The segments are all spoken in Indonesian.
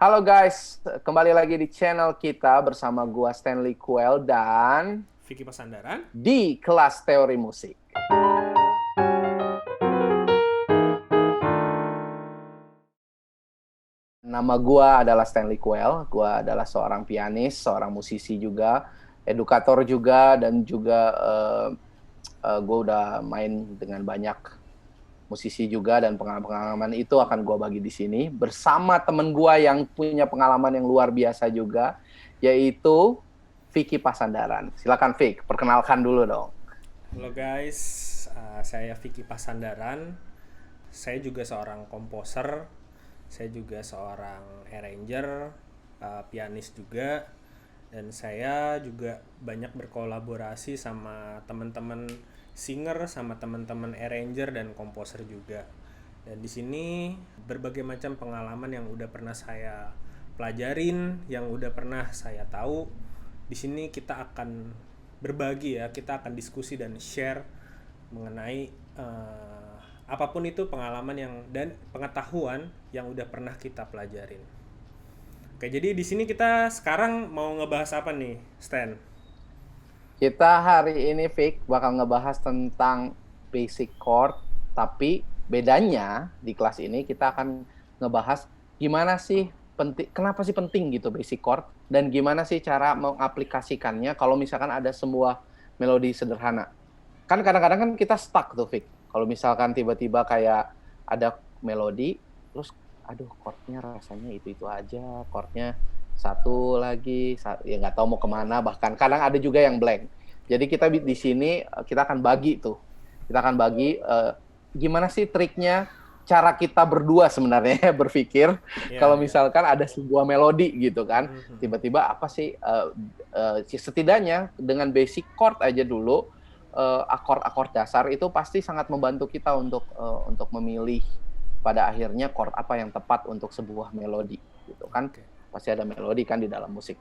Halo guys, kembali lagi di channel kita bersama gua Stanley Kuel dan Vicky Pasandaran. di kelas teori musik. Nama gua adalah Stanley Kuel, gua adalah seorang pianis, seorang musisi juga, edukator juga, dan juga gua udah main dengan banyak musisi juga, dan pengalaman-pengalaman itu akan gue bagi di sini bersama temen gue yang punya pengalaman yang luar biasa juga, yaitu Vicky Pasandaran. Silakan Vic, perkenalkan dulu dong. Halo guys, saya Vicky Pasandaran. Saya juga seorang komposer, saya juga seorang arranger, pianis juga, dan saya juga banyak berkolaborasi sama teman-teman singer, sama teman-teman arranger dan komposer juga. Dan di sini berbagai macam pengalaman yang udah pernah saya pelajarin, yang udah pernah saya tahu. Di sini kita akan berbagi ya, kita akan diskusi dan share mengenai apapun itu pengalaman yang dan pengetahuan yang udah pernah kita pelajarin. Oke, jadi di sini kita sekarang mau ngebahas apa nih, Stan? Kita hari ini Vic bakal ngebahas tentang basic chord, tapi bedanya di kelas ini kita akan ngebahas gimana sih penting, kenapa sih penting gitu basic chord, dan gimana sih cara mengaplikasikannya kalau misalkan ada sebuah melodi sederhana. Kan kadang-kadang kan kita stuck tuh, Vic. Kalau misalkan tiba-tiba kayak ada melodi, terus aduh chordnya rasanya itu-itu aja, chordnya satu lagi, ya nggak tahu mau kemana, bahkan kadang ada juga yang blank. Jadi kita di sini kita akan bagi tuh, kita akan bagi gimana sih triknya, cara kita berdua sebenarnya berpikir Ya, kalau ya. misalkan ada sebuah melodi gitu kan, tiba-tiba apa sih setidaknya dengan basic chord aja dulu, akord-akord dasar itu pasti sangat membantu kita untuk memilih pada akhirnya chord apa yang tepat untuk sebuah melodi gitu kan. Oke. Pasti ada melodi kan di dalam musik.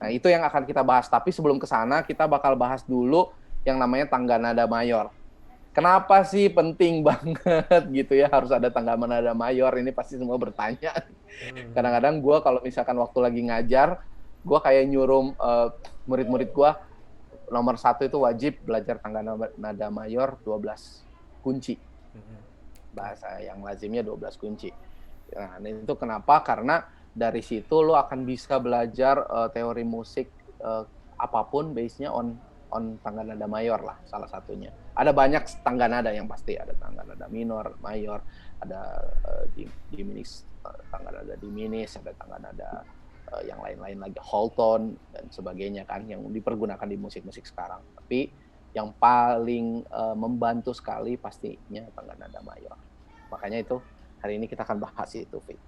Nah, itu yang akan kita bahas. Tapi sebelum ke sana kita bakal bahas dulu yang namanya tangga nada mayor. Kenapa sih penting banget gitu ya harus ada tangga nada mayor? Ini pasti semua bertanya. Kadang-kadang gue kalau misalkan waktu lagi ngajar, gue kayak nyuruh murid-murid gue, nomor satu itu wajib belajar tangga nada mayor 12 kunci. Bahasa yang lazimnya 12 kunci. Nah, itu kenapa? Karena dari situ lo akan bisa belajar teori musik apapun base-nya on tangga nada mayor lah salah satunya. Ada banyak tangga nada yang pasti, ada tangga nada minor, mayor, ada diminis, tangga nada diminis, ada tangga nada yang lain-lain lagi, whole tone dan sebagainya kan yang dipergunakan di musik-musik sekarang. Tapi yang paling membantu sekali pastinya tangga nada mayor. Makanya itu hari ini kita akan bahas itu, Fit.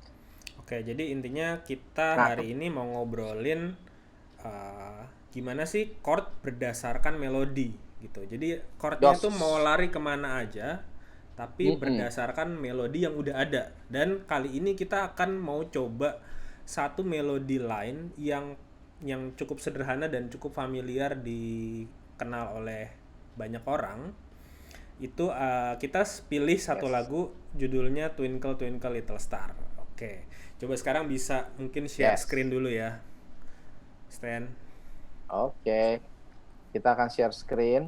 Oke, jadi intinya kita Nah, hari ini mau ngobrolin gimana sih chord berdasarkan melodi gitu. Jadi chordnya itu mau Jos. lari kemana aja, tapi berdasarkan melodi yang udah ada. Dan kali ini kita akan mau coba satu melodi lain yang cukup sederhana dan cukup familiar dikenal oleh banyak orang. Itu kita pilih satu Yes. lagu judulnya Twinkle Twinkle Little Star. Oke, coba sekarang bisa mungkin share Yes. screen dulu ya, Stan. Oke. Kita akan share screen.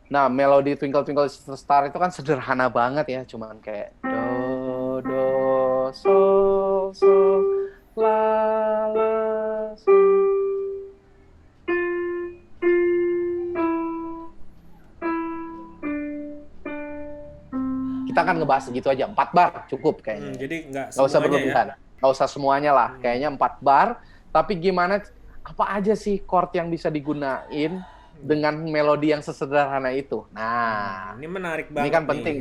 Nah, melodi Twinkle Twinkle Little Star itu kan sederhana banget ya, cuman kayak do do sol sol la la sol. Kita akan ngebahas segitu aja, 4 bar cukup kayaknya. Jadi nggak Nggak usah semuanya ya. berlebihan, nggak usah semuanya lah, kayaknya 4 bar. Tapi gimana, apa aja sih chord yang bisa digunain dengan melodi yang sesederhana itu? Nah, Ini menarik ini banget kan nih. penting,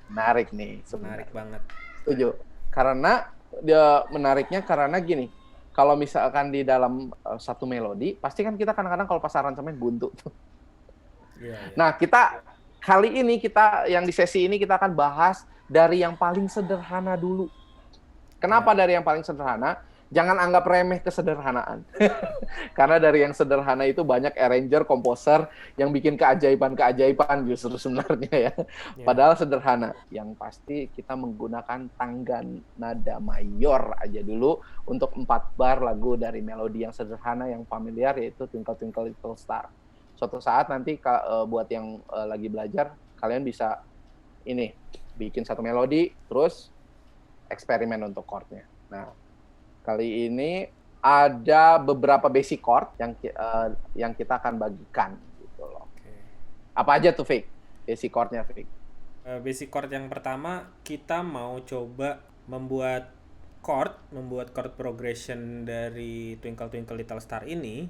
menarik nih Menarik sebenarnya. banget. Setuju. Karena dia menariknya karena gini, kalau misalkan di dalam satu melodi, pasti kan kita kadang-kadang kalau pas aransemen buntu tuh. Iya, iya. Nah, kita kali ini yang di sesi ini kita akan bahas dari yang paling sederhana dulu. Iya. Kenapa dari yang paling sederhana? jangan anggap remeh kesederhanaan. Karena dari yang sederhana itu banyak arranger, komposer yang bikin keajaiban-keajaiban justru sebenarnya ya. Ya. Padahal sederhana. Yang pasti kita menggunakan tangga nada mayor aja dulu untuk 4 bar lagu dari melodi yang sederhana yang familiar, yaitu Twinkle Twinkle Little Star. Suatu saat nanti buat yang lagi belajar, kalian bisa ini bikin satu melodi terus eksperimen untuk chordnya. Nah, kali ini ada beberapa basic chord yang kita akan bagikan gitu loh. Oke. Apa aja tuh, Fik? Basic chordnya, Fik? Basic chord yang pertama, kita mau coba membuat chord progression dari Twinkle Twinkle Little Star ini.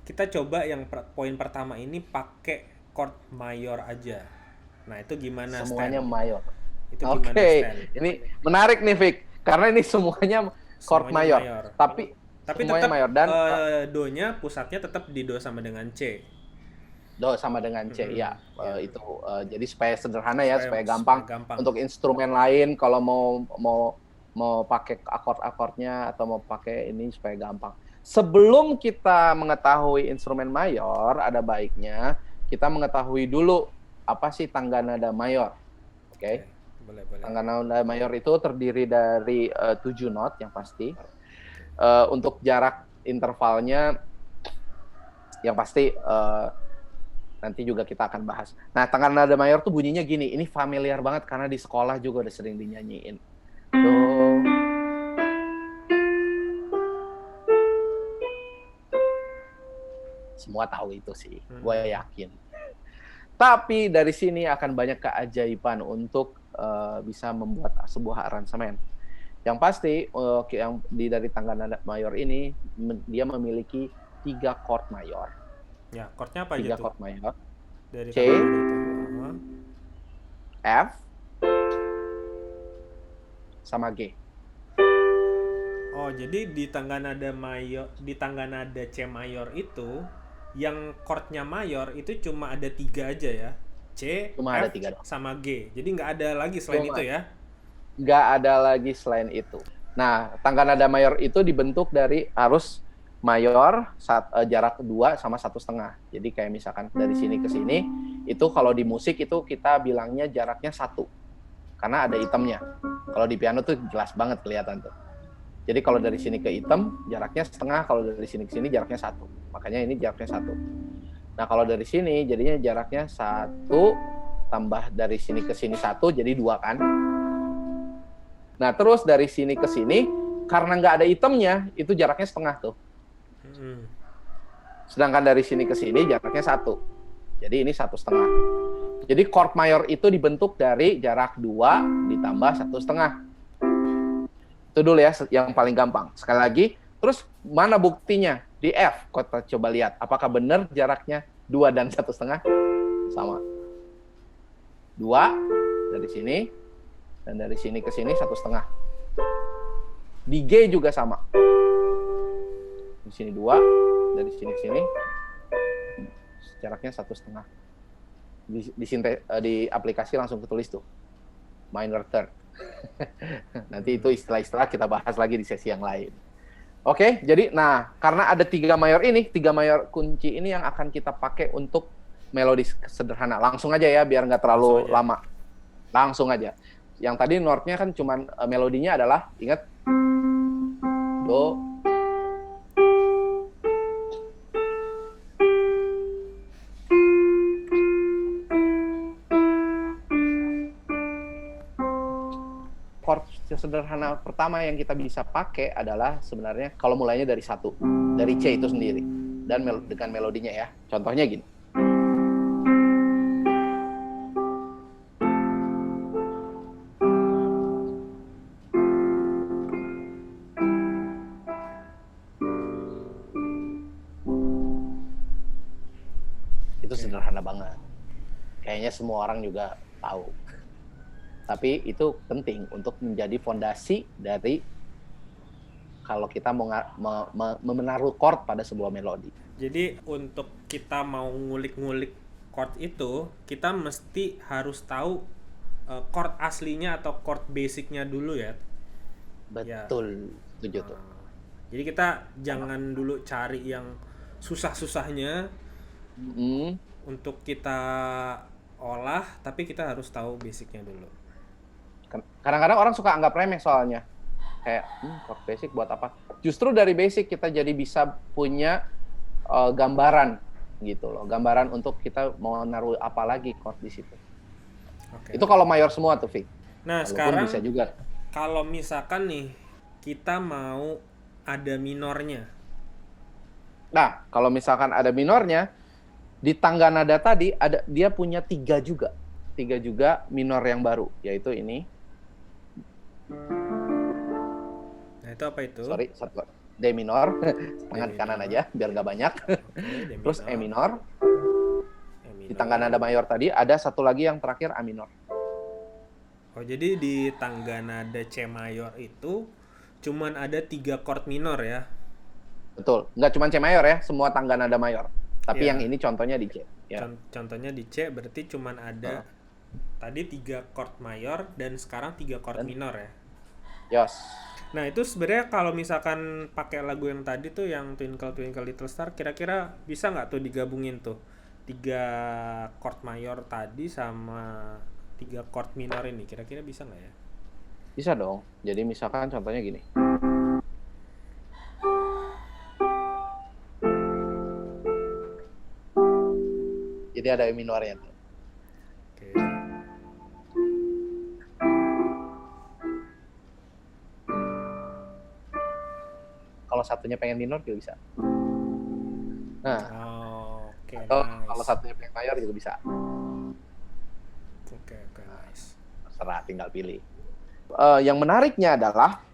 Kita coba yang poin pertama ini pakai chord mayor aja. Nah, itu gimana, Semuanya Stan? mayor. Itu gimana, Oke, Stan? ini menarik nih, Fik. Karena ini semuanya chord Semuanya mayor. Tapi semuanya tetap mayor dan do-nya pusatnya tetap di do sama dengan C. do sama dengan C, ya. Itu jadi supaya sederhana ya, supaya gampang untuk instrumen lain kalau mau pakai akord-akordnya atau mau pakai ini supaya gampang. Sebelum kita mengetahui instrumen mayor, ada baiknya kita mengetahui dulu apa sih tangga nada mayor. Oke. Boleh. Tangga nada mayor itu terdiri dari 7 not yang pasti. Untuk jarak intervalnya yang pasti nanti juga kita akan bahas. Nah, tangga nada mayor tuh bunyinya gini. Ini familiar banget karena di sekolah juga udah sering dinyanyiin. Do. Semua tahu itu sih, gue yakin. Tapi dari sini akan banyak keajaiban untuk bisa membuat sebuah aransemen. Yang pasti yang dari tangga nada mayor ini dia memiliki 3 chord mayor. Ya, chordnya apa 3 aja tuh? chord mayor. Dari C, F, sama G. Oh, jadi di tangga nada C mayor itu yang chordnya mayor itu cuma ada 3 aja ya. C, Cuma F, ada 3 dong. sama G. Jadi nggak ada lagi selain itu ya? Nggak ada lagi selain itu. Nah, tangga nada mayor itu dibentuk dari harus mayor jarak 2 sama 1,5. Jadi kayak misalkan dari sini ke sini, itu kalau di musik itu kita bilangnya jaraknya 1. Karena ada itemnya. Kalau di piano tuh jelas banget kelihatan tuh. Jadi kalau dari sini ke item, jaraknya 1,5. Kalau dari sini ke sini, jaraknya 1. Makanya ini jaraknya 1. Nah, kalau dari sini, jadinya jaraknya 1, tambah dari sini ke sini 1, jadi 2 kan. Nah, terus dari sini ke sini, karena nggak ada itemnya, itu jaraknya 1,5 tuh. Sedangkan dari sini ke sini, jaraknya 1. Jadi ini 1,5. Jadi chord mayor itu dibentuk dari jarak 2 ditambah 1,5. Itu dulu ya, yang paling gampang. Sekali lagi, terus mana buktinya? Di F, kita coba lihat. Apakah benar jaraknya 2 dan 1,5? Sama. 2 dari sini, dan dari sini ke sini 1,5. Di G juga sama. Di sini 2, dari sini ke sini, jaraknya 1,5. Di aplikasi langsung ketulis tuh. Minor third. Nanti itu istilah-istilah kita bahas lagi di sesi yang lain. Oke, jadi karena ada 3 mayor ini, 3 mayor kunci ini yang akan kita pakai untuk melodi sederhana. Langsung aja ya, biar nggak terlalu lama. Langsung aja. Yang tadi chordnya kan cuman melodinya adalah, ingat, do, chord sederhana pertama yang kita bisa pakai adalah sebenarnya kalau mulainya dari 1, dari C itu sendiri, dan dengan melodinya ya. Contohnya gini. Itu sederhana banget. Kayaknya semua orang juga tahu. Tapi itu penting untuk menjadi fondasi dari kalau kita mau menaruh chord pada sebuah melodi. Jadi untuk kita mau ngulik-ngulik chord itu, kita mesti harus tahu chord aslinya atau chord basicnya dulu ya. Betul, setuju tuh. Jadi kita jangan dulu cari yang susah-susahnya Mm. untuk kita olah, tapi kita harus tahu basicnya dulu. Kadang-kadang orang suka anggap remeh soalnya. Kayak, chord basic buat apa? Justru dari basic kita jadi bisa punya gambaran gitu loh. Gambaran untuk kita mau naruh apa lagi chord di situ. Oke. Itu kalau mayor semua tuh, Vic. Nah, Walaupun sekarang bisa juga. kalau misalkan nih kita mau ada minornya. Nah, kalau misalkan ada minornya, di tangga nada tadi dia punya 3 juga. 3 juga minor yang baru, yaitu ini. Nah, itu apa itu? Sorry, satu. D minor, tangan D kanan minor. aja biar nggak banyak. Oke, D Terus E minor. E Di tangga nada mayor tadi ada satu lagi yang terakhir A minor. Oh, jadi di tangga nada C mayor itu cuman ada 3 chord minor ya? Betul, nggak cuma C mayor ya, semua tangga nada mayor. Tapi Iya. yang ini contohnya di C. Ya. Contohnya di C berarti cuman ada tadi 3 chord mayor dan sekarang 3 chord minor ya? Yos. Nah, itu sebenarnya kalau misalkan pakai lagu yang tadi tuh yang Twinkle Twinkle Little Star, kira-kira bisa nggak tuh digabungin tuh 3 chord mayor tadi sama 3 chord minor ini, kira-kira bisa nggak ya? Bisa dong. Jadi misalkan contohnya gini. Jadi ada E minornya tuh. Oke. Kalau satunya pengen minor juga bisa. Nah, Oke, atau nice. kalau satunya pengen mayor juga bisa. Oke, nice. Terserah, tinggal pilih. Yang menariknya adalah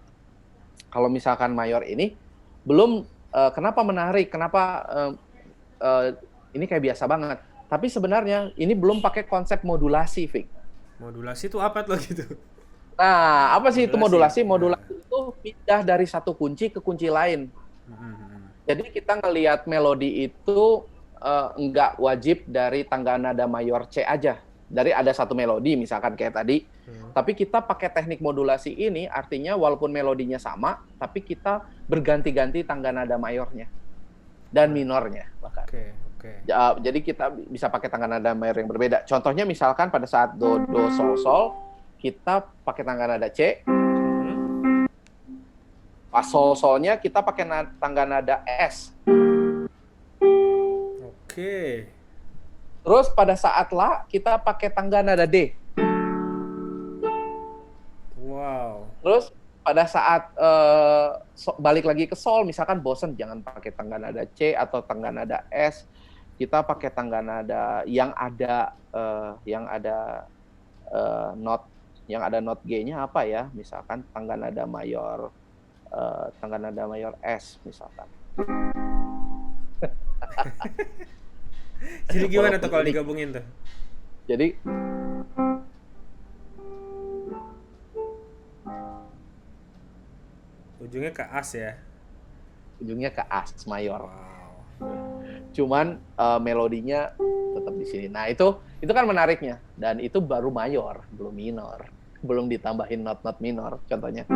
kalau misalkan mayor ini belum kenapa menarik? Kenapa ini kayak biasa banget? Tapi sebenarnya ini belum pakai konsep modulasi, Vic. Modulasi itu apa tuh gitu? Nah, apa sih itu modulasi? Modulasi. Modulasi itu pindah dari satu kunci ke kunci lain. Jadi kita ngelihat melodi itu nggak wajib dari tangga nada mayor C aja. Dari ada satu melodi misalkan kayak tadi. Tapi kita pakai teknik modulasi ini artinya walaupun melodinya sama, tapi kita berganti-ganti tangga nada mayornya dan minornya bahkan. Oke. Jadi kita bisa pakai tangga nada mayor yang berbeda. Contohnya misalkan pada saat do sol sol kita pakai tangga nada C. Pas sol solnya kita pakai tangga nada S. Oke. Terus pada saat La kita pakai tangga nada D. Wow. Terus pada saat balik lagi ke sol, misalkan bosen jangan pakai tangga nada C atau tangga nada S, kita pakai tangga nada yang ada not G-nya apa ya? Misalkan tangga nada mayor S misalkan. Jadi gimana tuh kalau digabungin tuh? Jadi ujungnya ke As ya? ujungnya ke As mayor. Wow. Cuman melodinya tetap di sini. Nah, itu kan menariknya. Dan itu baru mayor, belum minor. Belum ditambahin not minor contohnya.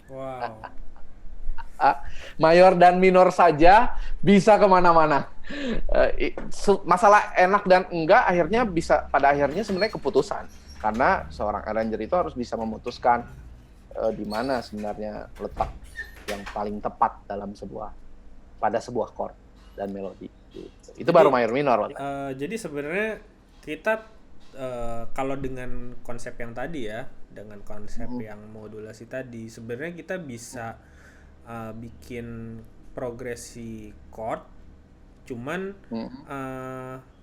Wow. Mayor dan minor saja bisa kemana-mana. Masalah enak dan enggak akhirnya bisa pada akhirnya sebenarnya keputusan, karena seorang arranger itu harus bisa memutuskan di mana sebenarnya letak yang paling tepat dalam pada sebuah chord dan melodi. Itu baru mayor minor. Jadi sebenarnya kita kalau dengan konsep yang tadi ya, dengan konsep yang modulasi tadi, sebenarnya kita bisa bikin progresi chord, cuman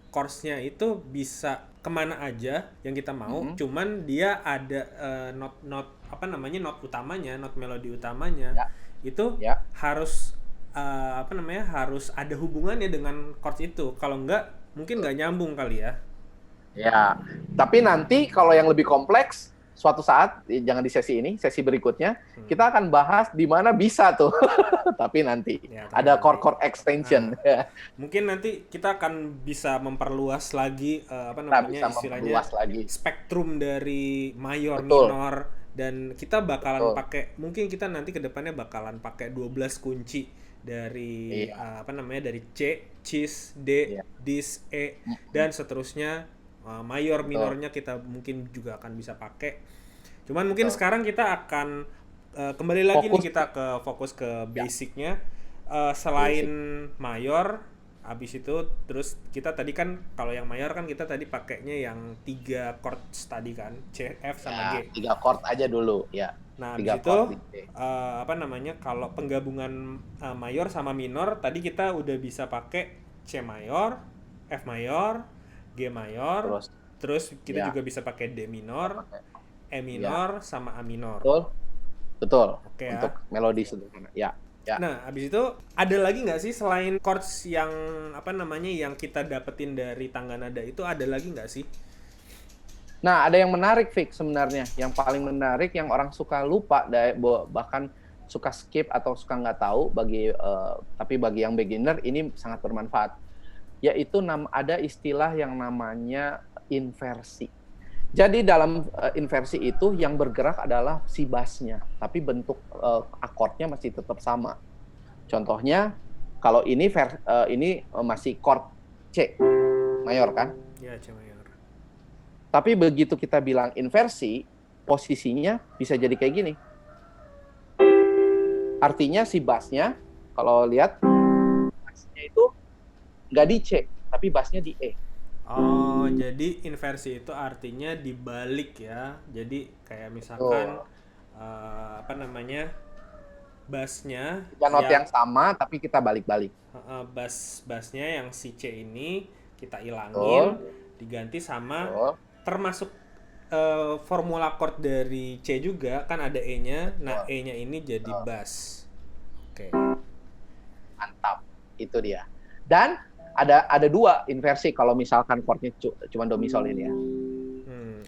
chords-nya itu bisa kemana aja yang kita mau, cuman dia ada not utamanya, not melodi utamanya itu harus harus ada hubungannya dengan chords itu. Kalau enggak mungkin nggak nyambung kali ya. Ya, tapi nanti kalau yang lebih kompleks suatu saat, jangan di sesi ini, sesi berikutnya, kita akan bahas di mana bisa tuh. Tapi nanti Ya, tapi ada nanti. chord extension. Mungkin nanti kita akan bisa memperluas lagi apa Kita namanya bisa istilahnya memperluas lagi. spektrum dari mayor, Betul, minor, dan kita bakalan betul. pakai, mungkin kita nanti kedepannya bakalan pakai 12 kunci dari Iya, apa namanya, dari C, cis, D, iya. dis, E, Mm-mm, dan seterusnya. Mayor, betul. minornya kita mungkin juga akan bisa pakai. Cuman mungkin Betul. sekarang kita akan kembali lagi nih, Fokus. kita fokus ke Ya, basicnya. Selain basic. mayor, habis itu terus kita tadi kan kalau yang mayor kan kita tadi pakainya yang 3 chords tadi kan, C, F sama Ya, G. 3 chord aja dulu. Ya, Nah, habis tiga itu chord di C. apa namanya, kalau penggabungan mayor sama minor tadi kita udah bisa pakai C mayor, F mayor, G mayor, Terus, terus kita ya, juga bisa pakai D kita minor, pakai. E Ya, minor sama A minor. betul. Betul. Oke Untuk ya. melodi sederhana. Ya, ya. Nah, habis itu ada lagi nggak sih selain chords yang apa namanya yang kita dapetin dari tangga nada itu, ada lagi nggak sih? Nah, ada yang menarik, Fik, sebenarnya. Yang paling menarik, yang orang suka lupa, bahkan suka skip atau suka nggak tahu, tapi bagi yang beginner, ini sangat bermanfaat. Yaitu ada istilah yang namanya inversi. Jadi dalam inversi itu, yang bergerak adalah si bassnya, tapi bentuk akordnya masih tetap sama. Contohnya, kalau ini masih chord C, mayor kan? Ya, C mayor. Tapi begitu kita bilang inversi, posisinya bisa jadi kayak gini. Artinya si bassnya, kalau lihat, bassnya itu nggak di C, tapi bassnya di E. Oh, jadi inversi itu artinya dibalik ya. Jadi kayak misalkan Tuh. apa namanya, bassnya Tiga not yang yang sama, tapi kita balik-balik. bassnya yang si C ini kita ilangin, Betul. diganti sama, Betul. termasuk formula chord dari C juga kan ada E-nya. Nah, Betul. E-nya ini jadi Betul. bass. Oke. Mantap. Itu dia. Dan ada dua inversi kalau misalkan chordnya cuma do mi sol ini ya.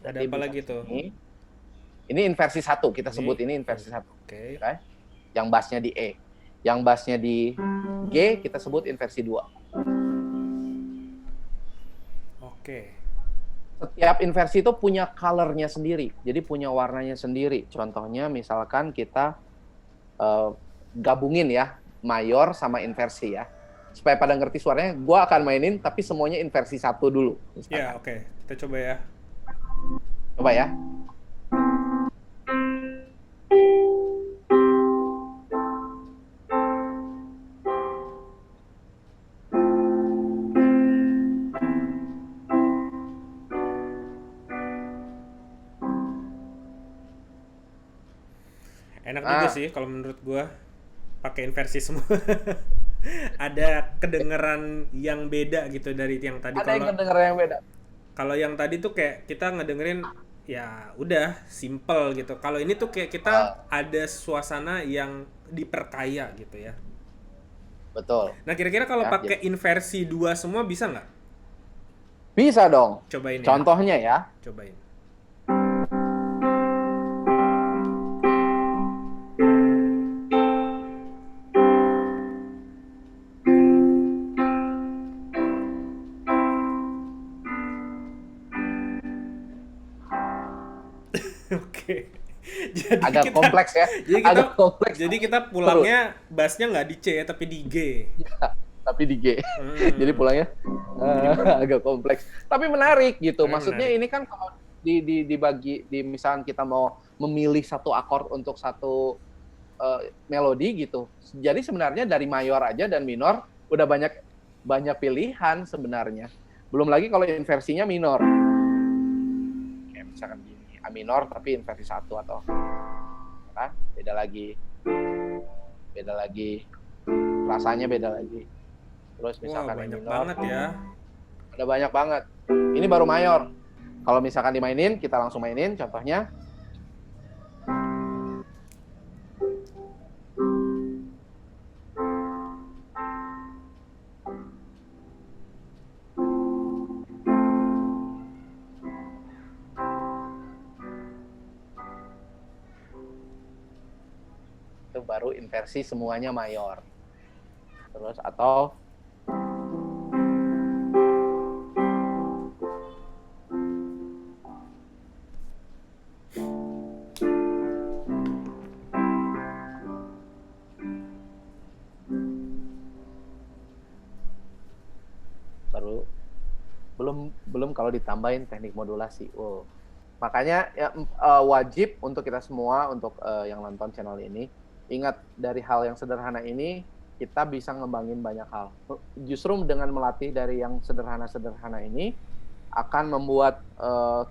Ada Jadi apa lagi tuh? ini inversi satu, kita sebut ini inversi satu. Oke. Okay? Yang bassnya di E. Yang bassnya di G, kita sebut inversi 2. Oke. Setiap inversi itu punya color-nya sendiri. Jadi punya warnanya sendiri. Contohnya misalkan kita gabungin ya, mayor sama inversi ya. Supaya pada ngerti suaranya, gue akan mainin tapi semuanya inversi 1 dulu. Ya, oke. Kita coba ya. Coba ya. Enak juga sih kalau menurut gua pakai inversi semua. Ada kedengeran yang beda gitu dari yang tadi. Ada yang kedengeran yang beda. Kalau yang tadi tuh kayak kita ngedengerin ya udah simple gitu. Kalau ini tuh kayak kita ada suasana yang diperkaya gitu ya. Betul. Nah, kira-kira kalau Ya, pakai inversi 2 semua bisa nggak? bisa dong. Cobain ya. Contohnya ya. Cobain. Oke. Jadi Agak kompleks ya. Jadi kita, Agak kompleks. jadi kita pulangnya bassnya nggak di C tapi di G. Ya, tapi di G. Jadi pulangnya agak kompleks. Tapi menarik gitu. Maksudnya Menarik. ini kan kalau dibagi di misalkan kita mau memilih satu akord untuk satu melodi gitu. Jadi sebenarnya dari mayor aja dan minor udah banyak pilihan sebenarnya. Belum lagi kalau inversinya minor. Kayak misalkan gini, A minor tapi inversi 1 atau kan beda lagi. Rasanya beda lagi. Terus misalkan Wah, banyak minor, banget ya. ada banyak banget. Ini baru mayor. Kalau misalkan dimainin, kita langsung mainin. Contohnya, baru inversi semuanya mayor. Terus atau baru belum kalau ditambahin teknik modulasi. Oh. Makanya ya, wajib untuk kita semua, untuk yang nonton channel ini, ingat dari hal yang sederhana ini kita bisa ngembangin banyak hal. Justru dengan melatih dari yang sederhana-sederhana ini akan membuat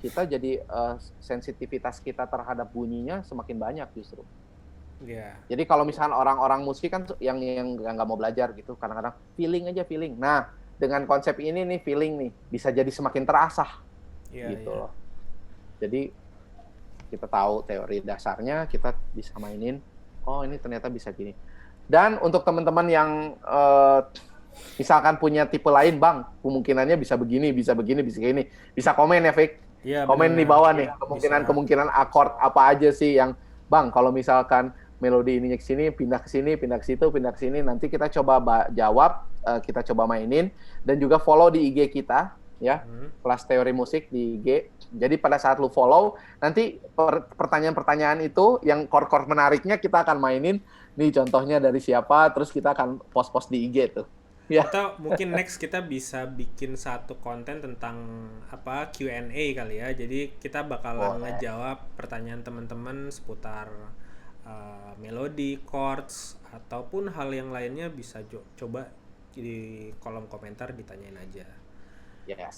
kita jadi sensitivitas kita terhadap bunyinya semakin banyak justru. Yeah. Jadi kalau misalkan orang-orang musik kan yang nggak mau belajar gitu, kadang-kadang feeling aja feeling. Nah, dengan konsep ini nih feeling nih bisa jadi semakin terasah gitu loh. Jadi kita tahu teori dasarnya, kita bisa mainin. Oh ini ternyata bisa gini. Dan untuk teman-teman yang misalkan punya tipe lain, Bang, kemungkinannya bisa begini, bisa begini, bisa gini. Bisa komen ya, Fik? Ya, komen bener. di bawah nih, Ya, kemungkinan akord apa aja sih yang, Bang, kalau misalkan melodi ininya ke sini, pindah ke sini, pindah ke situ, pindah ke sini, nanti kita coba jawab, kita coba mainin, dan juga follow di IG kita, ya, kelas teori musik di IG. Jadi pada saat lu follow, nanti pertanyaan-pertanyaan itu yang core-core menariknya kita akan mainin. Nih contohnya dari siapa, terus kita akan post-post di IG tuh. Ya. Atau mungkin next kita bisa bikin satu konten tentang apa Q&A kali ya. Jadi kita bakalan ngejawab pertanyaan teman-teman seputar melodi, chords, ataupun hal yang lainnya bisa coba di kolom komentar ditanyain aja. Yes.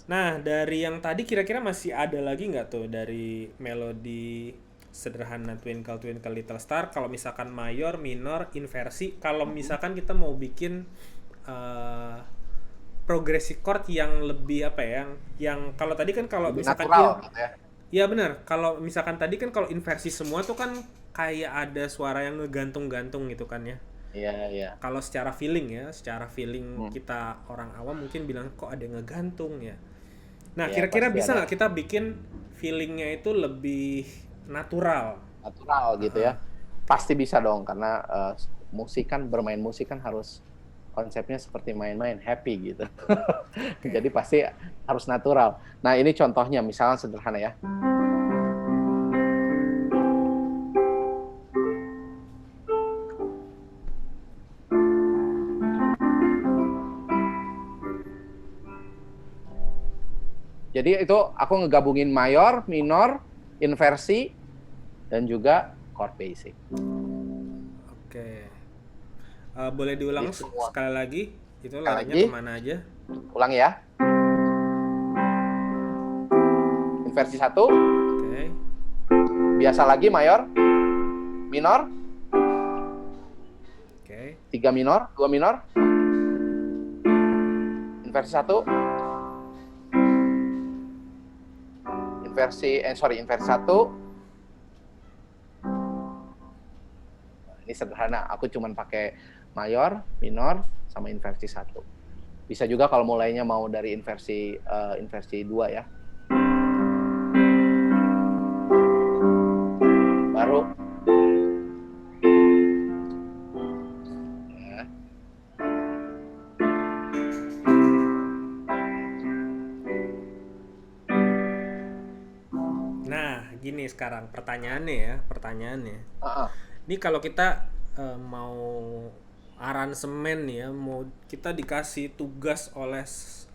Nah, dari yang tadi kira-kira masih ada lagi nggak tuh dari melodi sederhana Twinkle Twinkle Little Star? Kalau misalkan mayor, minor, inversi, kalau misalkan kita mau bikin progresi chord yang lebih apa ya? Yang kalau tadi kan kalau misalkan natural, gitu ya. Iya benar. Kalau misalkan tadi kan kalau inversi semua tuh kan kayak ada suara yang ngegantung-gantung gitu kan ya. Iya. Kalau secara feeling kita orang awam mungkin bilang kok ada yang ngegantung ya. Nah, kira-kira bisa nggak kita bikin feelingnya itu lebih natural? Natural gitu ya. Pasti bisa dong, karena bermain musik kan harus konsepnya seperti main-main, happy gitu. Jadi pasti harus natural. Nah, ini contohnya, misalnya sederhana ya. Jadi itu aku ngegabungin mayor, minor, inversi, dan juga chord basic. Oke. Boleh diulang sekali lagi? Itu larinya kemana aja? Ulang ya. Inversi 1. Oke. Biasa lagi mayor, minor. Oke. 3 minor, 2 minor. Inversi 1. Inversi 1. Ini sederhana, aku cuman pakai mayor, minor, sama inversi 1. Bisa juga kalau mulainya mau dari inversi 2 ya. Baru ya. Nah, gini sekarang pertanyaannya. Ini kalau kita mau aransemen ya, mau kita dikasih tugas oleh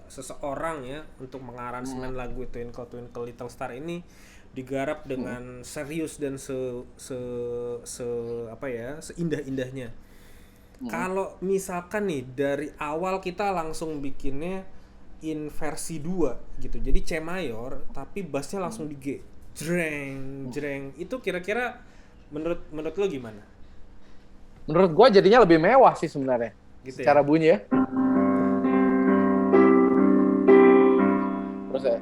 seseorang ya untuk mengaransemen lagu Twinkle Twinkle Little Star ini digarap dengan serius dan seindah-indahnya. Kalau misalkan nih dari awal kita langsung bikinnya inversi 2 gitu. Jadi C mayor tapi bassnya langsung di G. Jreng. Itu kira-kira menurut lo gimana? Menurut gua jadinya lebih mewah sih sebenarnya. Gitu secara bunyi ya. Terus ya.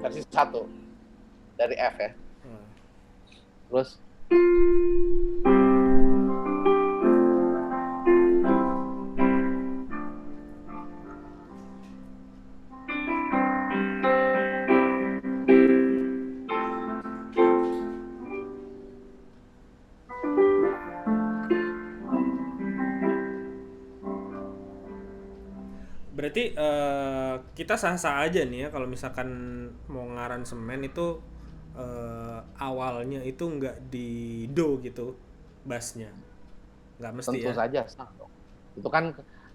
Versi 1 dari F ya. Terus Berarti kita sah-sah aja nih ya kalau misalkan mau ngaransemen itu awalnya itu nggak di do gitu bassnya, nggak mesti Tentu ya. saja sah dong.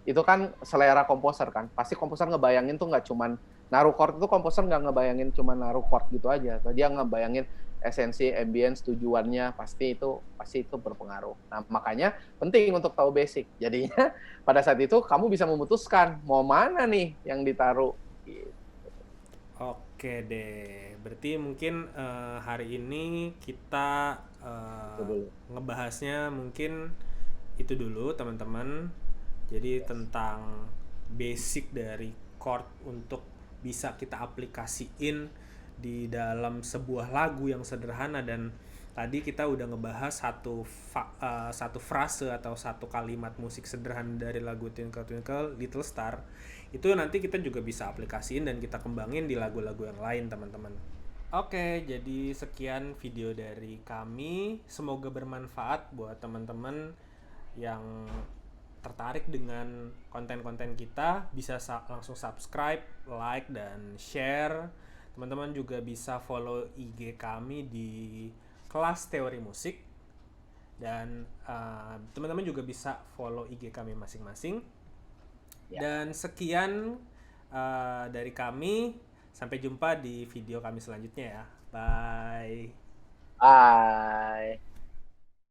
Itu kan selera komposer kan. Pasti komposer ngebayangin tuh nggak cuman naruh chord, itu komposer nggak ngebayangin cuman naruh chord gitu aja. Dia ngebayangin esensi, ambience, tujuannya, pasti itu berpengaruh. Nah, makanya penting untuk tahu basic. Jadinya pada saat itu kamu bisa memutuskan mau mana nih yang ditaruh. Gitu. Oke deh, berarti mungkin hari ini kita Itu dulu. ngebahasnya mungkin itu dulu teman-teman. Jadi Yes. tentang basic dari chord untuk bisa kita aplikasiin di dalam sebuah lagu yang sederhana, dan tadi kita udah ngebahas satu frase atau satu kalimat musik sederhana dari lagu Twinkle Twinkle Little Star. Itu nanti kita juga bisa aplikasiin dan kita kembangin di lagu-lagu yang lain, teman-teman. Oke, jadi sekian video dari kami. Semoga bermanfaat buat teman-teman yang tertarik dengan konten-konten kita. Bisa langsung subscribe, like, dan share. Teman-teman juga bisa follow IG kami di Kelas Teori Musik. Dan teman-teman juga bisa follow IG kami masing-masing. Ya. Dan sekian dari kami. Sampai jumpa di video kami selanjutnya ya. Bye. Bye.